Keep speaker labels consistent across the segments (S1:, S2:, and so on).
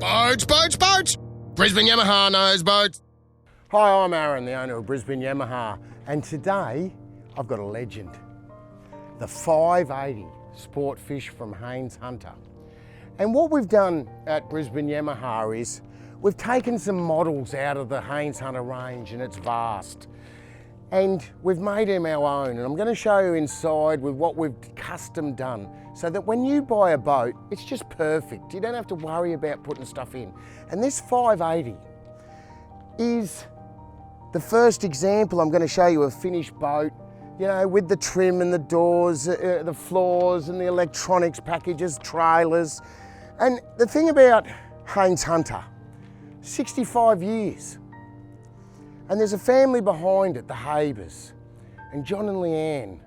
S1: Boats, boats, boats! Brisbane Yamaha knows boats.
S2: Hi, I'm Aaron, the owner of Brisbane Yamaha, and today I've got a legend. The 580 Sport Fish from Haines Hunter. And what we've done at Brisbane Yamaha is we've taken some models out of the Haines Hunter range, and it's vast. And we've made them our own, and I'm going to show you inside with what we've custom done so that when you buy a boat, it's just perfect. You don't have to worry about putting stuff in. And this 580 is the first example. I'm going to show you a finished boat, you know, with the trim and the doors, the floors and the electronics packages, trailers. And the thing about Haines Hunter, 65 years. And there's a family behind it, the Habers, and John and Leanne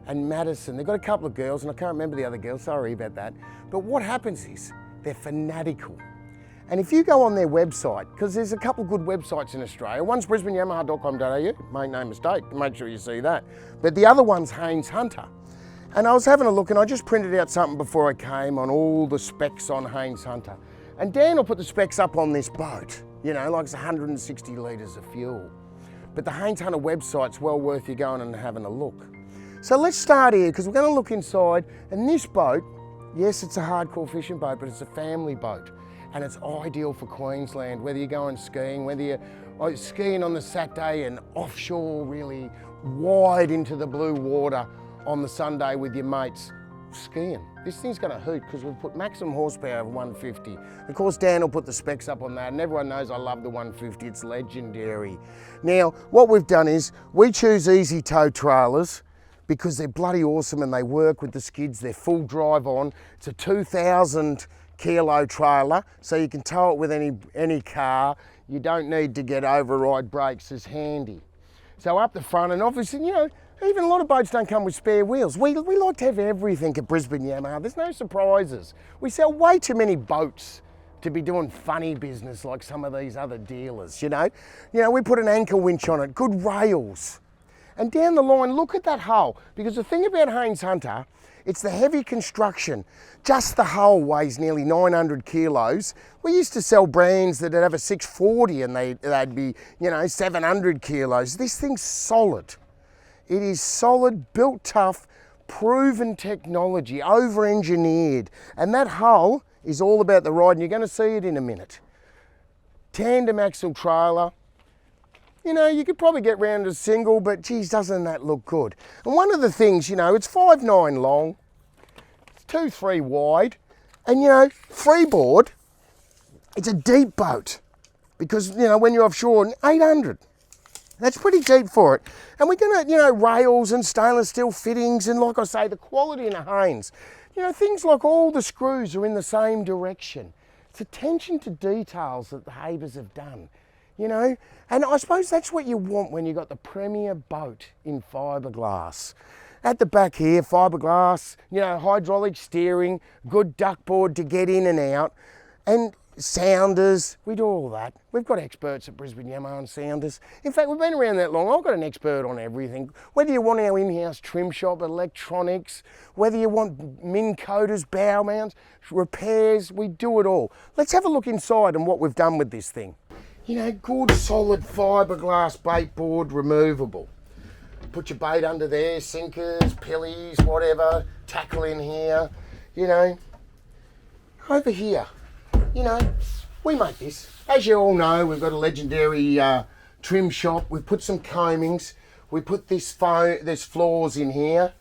S2: and Madison. They've got a couple of girls, and I can't remember the other girls, sorry about that. But what happens is they're fanatical. And if you go on their website, because there's a couple of good websites in Australia, one's brisbaneyamaha.com.au, make no mistake, make sure you see that. But the other one's Haines Hunter. And I was having a look, and I just printed out something before I came on all the specs on Haines Hunter. And Dan will put the specs up on this boat. You know, like it's 160 litres of fuel. But the Haines Hunter website's well worth you going and having a look. So let's start here, because we're going to look inside. And this boat, yes, it's a hardcore fishing boat, but it's a family boat. And it's ideal for Queensland, whether you're going skiing, whether you're skiing on the Saturday and offshore really wide into the blue water on the Sunday with your mates skiing. This thing's going to hoot because we've put maximum horsepower of 150. Of course, Dan will put the specs up on that, and everyone knows I love the 150. It's legendary. Now, what we've done is we choose easy tow trailers because they're bloody awesome and they work with the skids. They're full drive on. It's a 2,000 kilo trailer, so you can tow it with any car. You don't need to get override brakes. It's handy. So up the front, and obviously, you know, even a lot of boats don't come with spare wheels. We like to have everything at Brisbane Yamaha. There's no surprises. We sell way too many boats to be doing funny business like some of these other dealers, you know. We put an anchor winch on it, good rails. And down the line, look at that hull. Because the thing about Haines Hunter, it's the heavy construction. Just the hull weighs nearly 900 kilos. We used to sell brands that would have a 640 and they'd be, you know, 700 kilos. This thing's solid. It is solid, built tough, proven technology, over-engineered. And that hull is all about the ride, and you're going to see it in a minute. Tandem axle trailer. You know, you could probably get round to single, but geez, doesn't that look good? And one of the things, you know, it's 5'9" long, it's 2'3" wide, and you know, freeboard, it's a deep boat. Because, you know, when you're offshore, 800. That's pretty deep for it. And we're gonna, you know, rails and stainless steel fittings, and like I say, the quality in a Haines. You know, things like all the screws are in the same direction. It's attention to details that the Habers have done, you know. And I suppose that's what you want when you've got the premier boat in fiberglass. At the back here, fiberglass, you know, hydraulic steering, good duckboard to get in and out, and sounders, we do all that. We've got experts at Brisbane Yamaha on sounders. In fact, we've been around that long. I've got an expert on everything. Whether you want our in-house trim shop, electronics, whether you want min coaters, bow mounts, repairs, we do it all. Let's have a look inside and what we've done with this thing. You know, good solid fiberglass bait board, removable. Put your bait under there, sinkers, pillies, whatever, tackle in here, you know. Over here, you know, we make this. As you all know, we've got a legendary trim shop. We've put some combings. We put this there's floors in here.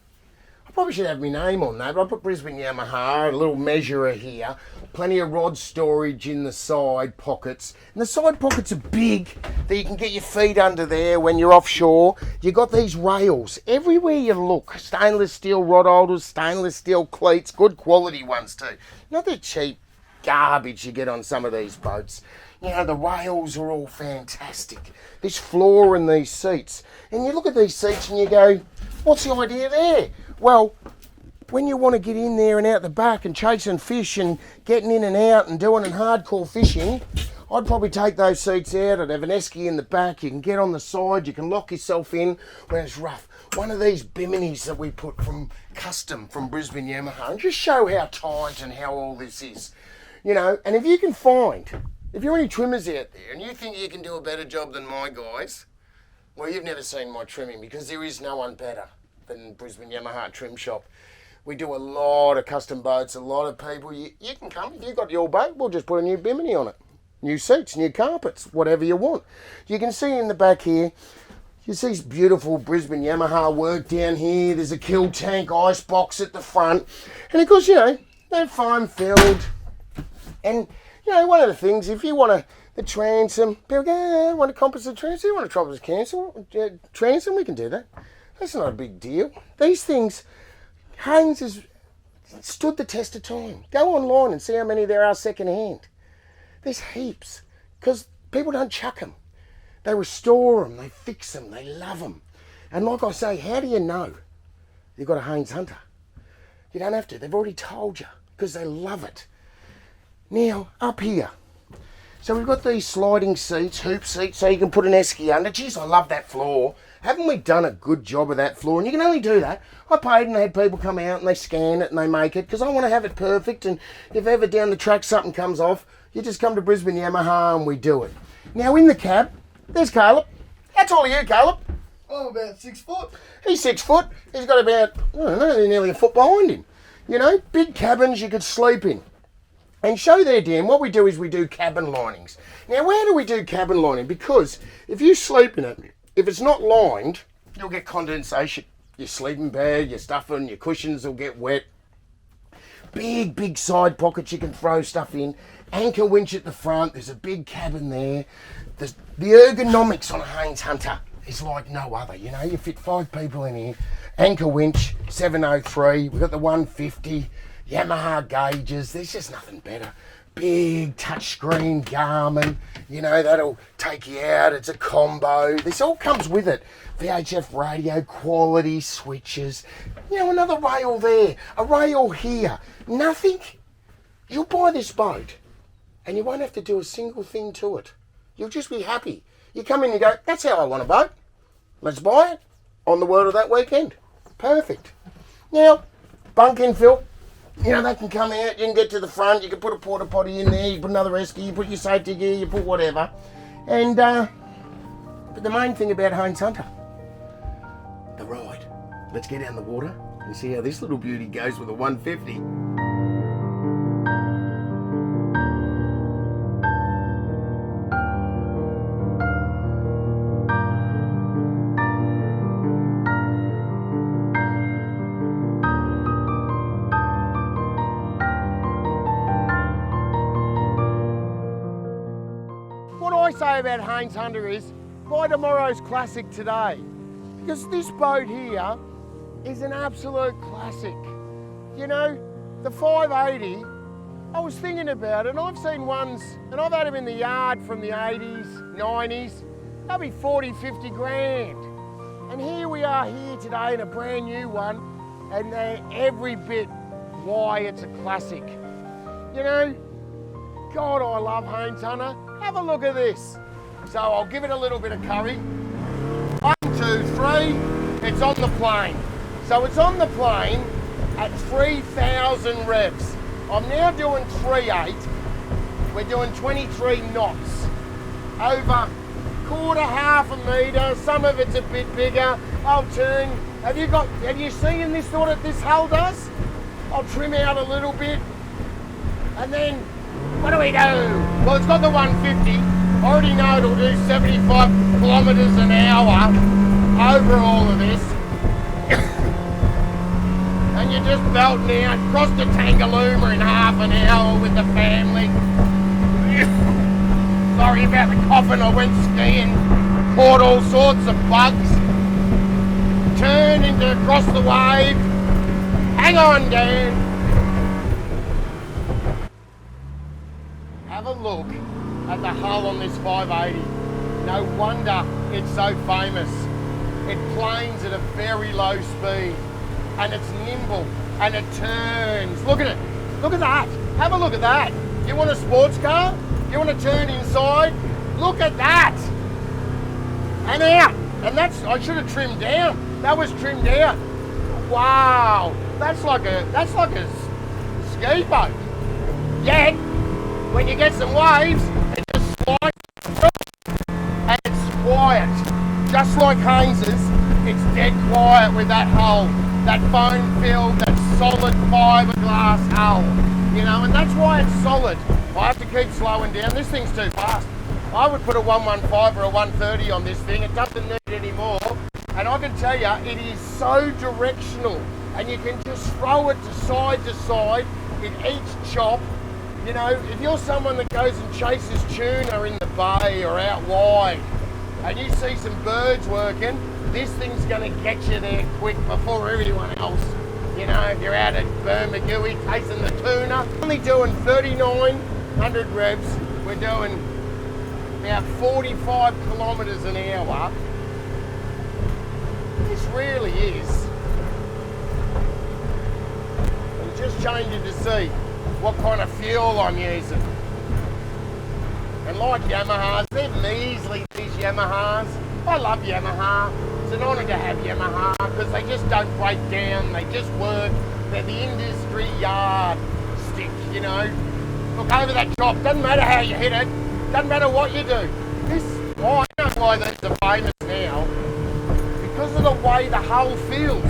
S2: I probably should have my name on that, but I put Brisbane Yamaha, a little measurer here. Plenty of rod storage in the side pockets. And the side pockets are big, that you can get your feet under there when you're offshore. You've got these rails. Everywhere you look, stainless steel rod holders, stainless steel cleats, good quality ones too. Not the cheap garbage you get on some of these boats. You know, the rails are all fantastic. This floor and these seats. And you look at these seats and you go, what's the idea there? Well, when you want to get in there and out the back and chasing fish and getting in and out and doing hardcore fishing, I'd probably take those seats out. I'd have an esky in the back. You can get on the side. You can lock yourself in when it's rough. One of these biminis that we put from custom from Brisbane Yamaha, and just show how tight and how all this is. You know, and if you can find, if you're any trimmers out there and you think you can do a better job than my guys, well, you've never seen my trimming, because there is no one better than Brisbane Yamaha Trim Shop. We do a lot of custom boats, a lot of people. You can come, if you've got your boat, we'll just put a new bimini on it. New seats, new carpets, whatever you want. You can see in the back here, you see this beautiful Brisbane Yamaha work down here. There's a kill tank ice box at the front. And of course, you know, they're foam filled. And, you know, one of the things, if you want the transom, people go, I want a composite transom, you want a composite transom, we can do that. That's not a big deal. These things, Haines has stood the test of time. Go online and see how many there are second hand. There's heaps, because people don't chuck them. They restore them, they fix them, they love them. And like I say, how do you know you've got a Haines Hunter? You don't have to, they've already told you, because they love it. Now, up here, so we've got these sliding seats, hoop seats, so you can put an esky under. Geez, I love that floor. Haven't we done a good job of that floor? And you can only do that. I paid and had people come out and they scan it and they make it, because I want to have it perfect. And if ever down the track something comes off, you just come to Brisbane Yamaha and we do it. Now in the cab, there's Caleb. How tall are you, Caleb?
S3: I'm about 6 foot.
S2: He's 6 foot. He's got about, I don't know, nearly a foot behind him. You know, big cabins you could sleep in. And show there, Dan, what we do is we do cabin linings. Now, where do we do cabin lining? Because if you sleep in it, if it's not lined, you'll get condensation. Your sleeping bag, your stuffing, your cushions will get wet. Big side pockets you can throw stuff in. Anchor winch at the front. There's a big cabin there. The ergonomics on a Haines Hunter is like no other. You know, you fit 5 people in here. Anchor winch, 703. We've got the 150. Yamaha gauges, there's just nothing better. Big touchscreen Garmin, you know, that'll take you out. It's a combo. This all comes with it. VHF radio, quality switches. You know, another rail there, a rail here. Nothing. You'll buy this boat and you won't have to do a single thing to it. You'll just be happy. You come in and you go, that's how I want a boat. Let's buy it on the World of that weekend. Perfect. Now, bunk infill. You know, they can come out, you can get to the front, you can put a porta potty in there, you put another esky, you put your safety gear, you put whatever. And, but the main thing about Haines Hunter, the ride. Let's get out in the water and see how this little beauty goes with a 150. What I say about Haines Hunter is, buy tomorrow's classic today. Because this boat here is an absolute classic. You know, the 580, I was thinking about it, and I've seen ones, and I've had them in the yard from the 80s, 90s, they'll be 40, 50 grand. And here we are here today in a brand new one, and they're every bit why it's a classic. You know, God, I love Haines Hunter. Have a look at this. So I'll give it a little bit of curry. 1, 2, 3, it's on the plane. So it's on the plane at 3,000 revs. I'm now doing 3.8. We're doing 23 knots. Over quarter, half a metre, some of it's a bit bigger. I'll turn. Have you seen this, what this hull does? I'll trim out a little bit. And then, what do we do? Well, it's got the 150. I already know it'll do 75 kilometres an hour over all of this. And you're just belting out, cross to Tangalooma in half an hour with the family. Sorry about the coughing, I went skiing, caught all sorts of bugs. Turn into across the wave. Hang on, Dan. Have a look at the hull on this 580. No wonder it's so famous. It planes at a very low speed and it's nimble and it turns. Look at it. Look at that. Have a look at that. You want a sports car? You want to turn inside? Look at that. And out. And that's, I should have trimmed down. That was trimmed out. Wow. That's like a ski boat. Yet when you get some waves, it just slides through and it's quiet. Just like Haines's, it's dead quiet with that hull, that foam filled, that solid fiberglass hull, you know, and that's why it's solid. I have to keep slowing down. This thing's too fast. I would put a 115 or a 130 on this thing. It doesn't need it anymore. And I can tell you, it is so directional, and you can just throw it to side in each chop. You know, if you're someone that goes and chases tuna in the bay or out wide, and you see some birds working, this thing's going to get you there quick before everyone else. You know, if you're out at Bermagui chasing the tuna, only doing 3,900 revs, we're doing about 45 kilometres an hour. This really is. I'm just changing to see what kind of fuel I'm using. And like Yamahas, they're measly, these Yamahas. I love Yamaha. It's an honour to have Yamaha because they just don't break down, they just work. They're the industry yardstick, you know. Look over that chop, doesn't matter how you hit it, doesn't matter what you do. I know why these are famous now. Because of the way the hull feels.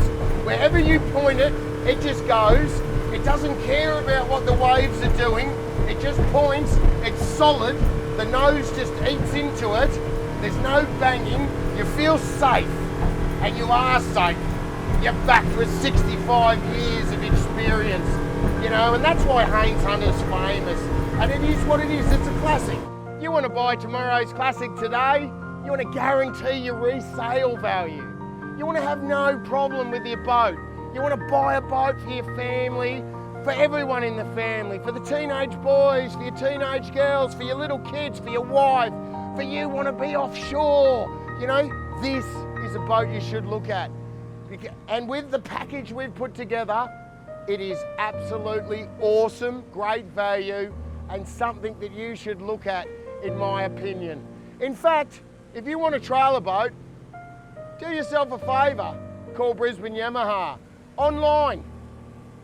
S2: Wherever you point it, it just goes. It doesn't care about what the waves are doing. It just points, it's solid. The nose just eats into it. There's no banging. You feel safe, and you are safe. You're backed with 65 years of experience, you know, and that's why Haines Hunter's famous. And it is what it is, it's a classic. You want to buy tomorrow's classic today, you want to guarantee your resale value. You want to have no problem with your boat. You want to buy a boat for your family, for everyone in the family, for the teenage boys, for your teenage girls, for your little kids, for your wife, for you want to be offshore. You know, this is a boat you should look at. And with the package we've put together, it is absolutely awesome, great value, and something that you should look at, in my opinion. In fact, if you want a trailer boat, do yourself a favour, call Brisbane Yamaha. Online,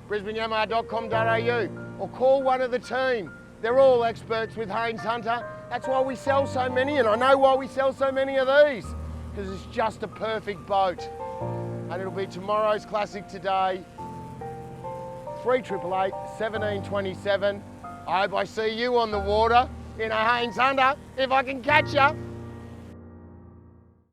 S2: brisbaneyamaha.com.au, or call one of the team. They're all experts with Haines Hunter. That's why we sell so many, and I know why we sell so many of these, because it's just a perfect boat. And it'll be tomorrow's classic today, 3888 1727. I hope I see you on the water in a Haines Hunter, if I can catch you.